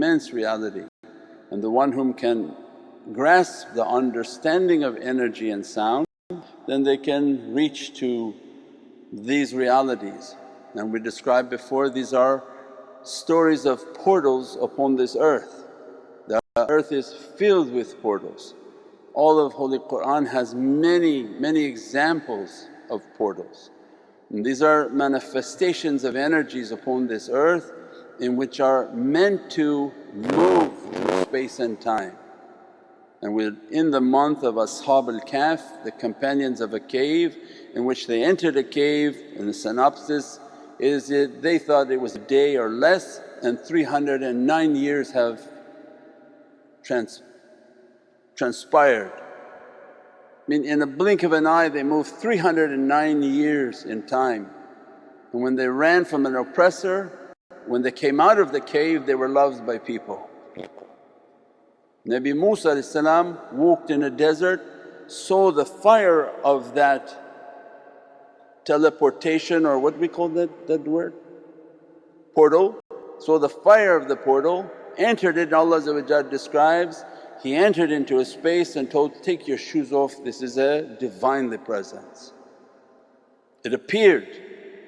immense reality, and the one whom can grasp the understanding of energy and sound, then they can reach to these realities. And we described before, these are stories of portals upon this earth. The earth is filled with portals. All of Holy Qur'an has many examples of portals. And these are manifestations of energies upon this earth in which are meant to move through space and time. And we're in the month of Ashab al-Kahf, the companions of a cave, in which they entered a cave, and the synopsis is they thought it was a day or less, and 309 years have transpired. I mean, in a blink of an eye they moved 309 years in time. And when they ran from an oppressor, when they came out of the cave, they were loved by people. Nabi Musa walked in a desert, saw the fire of that teleportation, or what we call that word? Portal. Saw the fire of the portal, entered it. Allah describes, he entered into a space and told, take your shoes off, this is a Divinely presence. It appeared,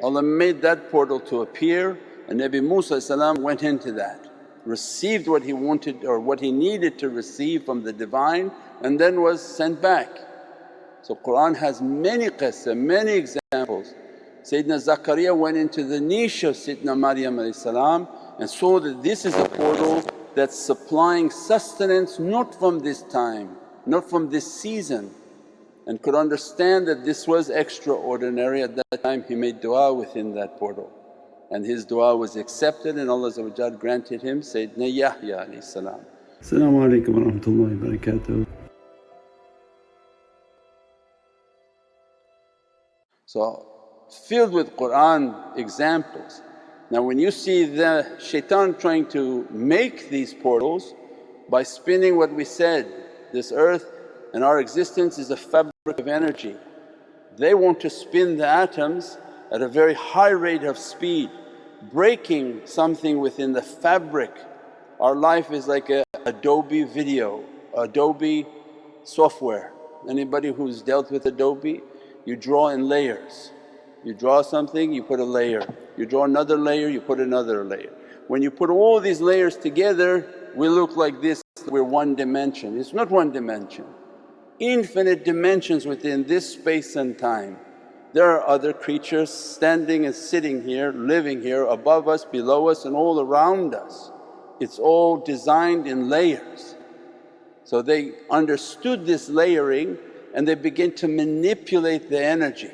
Allah made that portal to appear, and Nabi Musa went into that, received what he wanted or what he needed to receive from the Divine, and then was sent back. So Qur'an has many qissa, many examples. Sayyidina Zakaria went into the niche of Sayyidina Maryam and saw that this is a portal that's supplying sustenance not from this time, not from this season, and could understand that this was extraordinary. At that time he made du'a within that portal, and his du'a was accepted, and Allah granted him Sayyidina Yahya. As-salamu alaykum wa rahmatullahi wa barakatuh. So filled with Qur'an examples. Now when you see the shaitan trying to make these portals by spinning what we said, this earth and our existence is a fabric of energy. They want to spin the atoms at a very high rate of speed, breaking something within the fabric. Our life is like a Adobe video, Adobe software. Anybody who's dealt with Adobe, you draw in layers. You draw something, you put a layer, you draw another layer, you put another layer. When you put all these layers together, we look like this, we're one dimension. It's not one dimension, infinite dimensions within this space and time. There are other creatures standing and sitting here, living here, above us, below us and all around us. It's all designed in layers. So they understood this layering and they begin to manipulate the energy.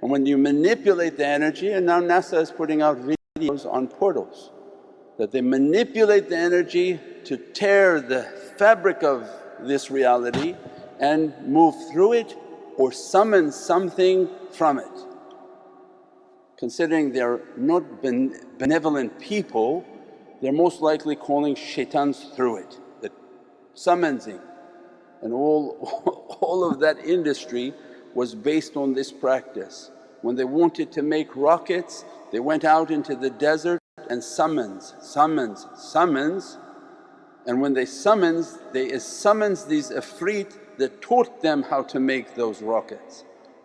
And when you manipulate the energy, and now NASA is putting out videos on portals, that they manipulate the energy to tear the fabric of this reality and move through it or summon something from it. Considering they're not benevolent people, they're most likely calling shaitans through it, that summoning. And all of that industry was based on this practice. When they wanted to make rockets, they went out into the desert and summons. And when they summons these ifrit that taught them how to make those rockets.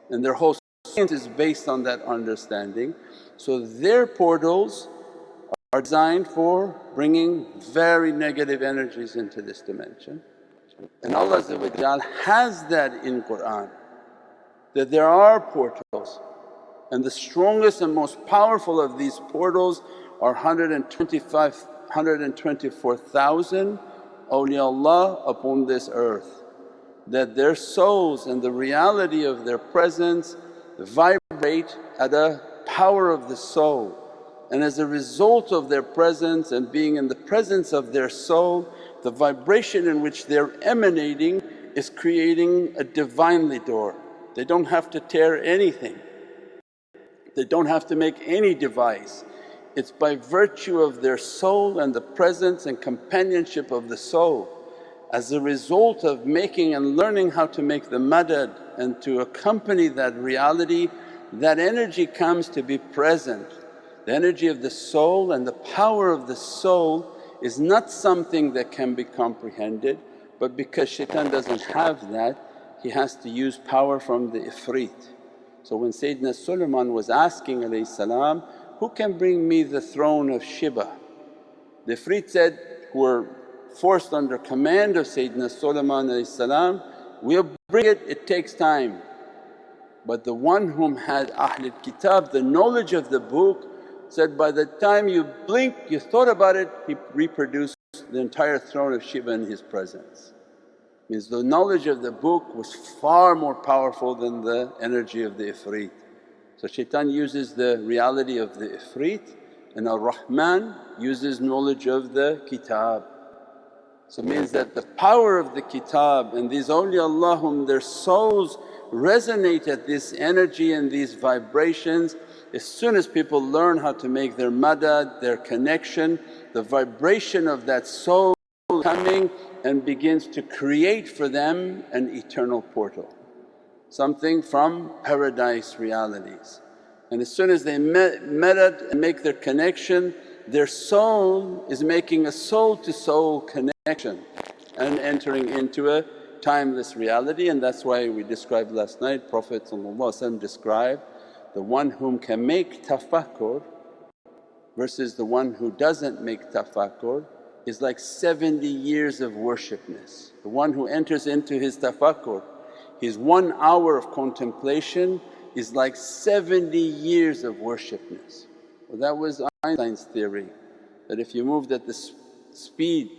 And their whole science is based on that understanding. So their portals are designed for bringing very negative energies into this dimension. And Allah has that in Qur'an, that there are portals, and the strongest and most powerful of these portals are 124,000 awliyaullah upon this earth, that their souls and the reality of their presence vibrate at a power of the soul. And as a result of their presence and being in the presence of their soul, the vibration in which they're emanating is creating a Divinely door. They don't have to tear anything, they don't have to make any device. It's by virtue of their soul and the presence and companionship of the soul. As a result of making and learning how to make the madad and to accompany that reality, that energy comes to be present. The energy of the soul and the power of the soul is not something that can be comprehended, but because shaitan doesn't have that, he has to use power from the ifrit. So when Sayyidina Sulaiman was asking salam, who can bring me the throne of Shiba? The ifrit said, who were forced under command of Sayyidina Sulaiman salam, we'll bring it, it takes time. But the one whom had Ahlul Kitab, the knowledge of the book, said, by the time you blink, you thought about it, he reproduced the entire throne of Shiva in his presence. Means the knowledge of the book was far more powerful than the energy of the ifrit. So shaitan uses the reality of the ifrit, and Ar-Rahman uses knowledge of the kitab. So it means that the power of the kitab and these awliyaullah whom their souls resonate at this energy and these vibrations, as soon as people learn how to make their madad, their connection, the vibration of that soul coming and begins to create for them an eternal portal, something from paradise realities. And as soon as they madad and make their connection, their soul is making a soul to soul connection and entering into a timeless reality. And that's why we described last night, Prophet described the one whom can make tafakkur versus the one who doesn't make tafakkur is like 70 years of worshipness. The one who enters into his tafakkur, his 1 hour of contemplation is like 70 years of worshipness. Well, that was Einstein's theory, that if you moved at the speed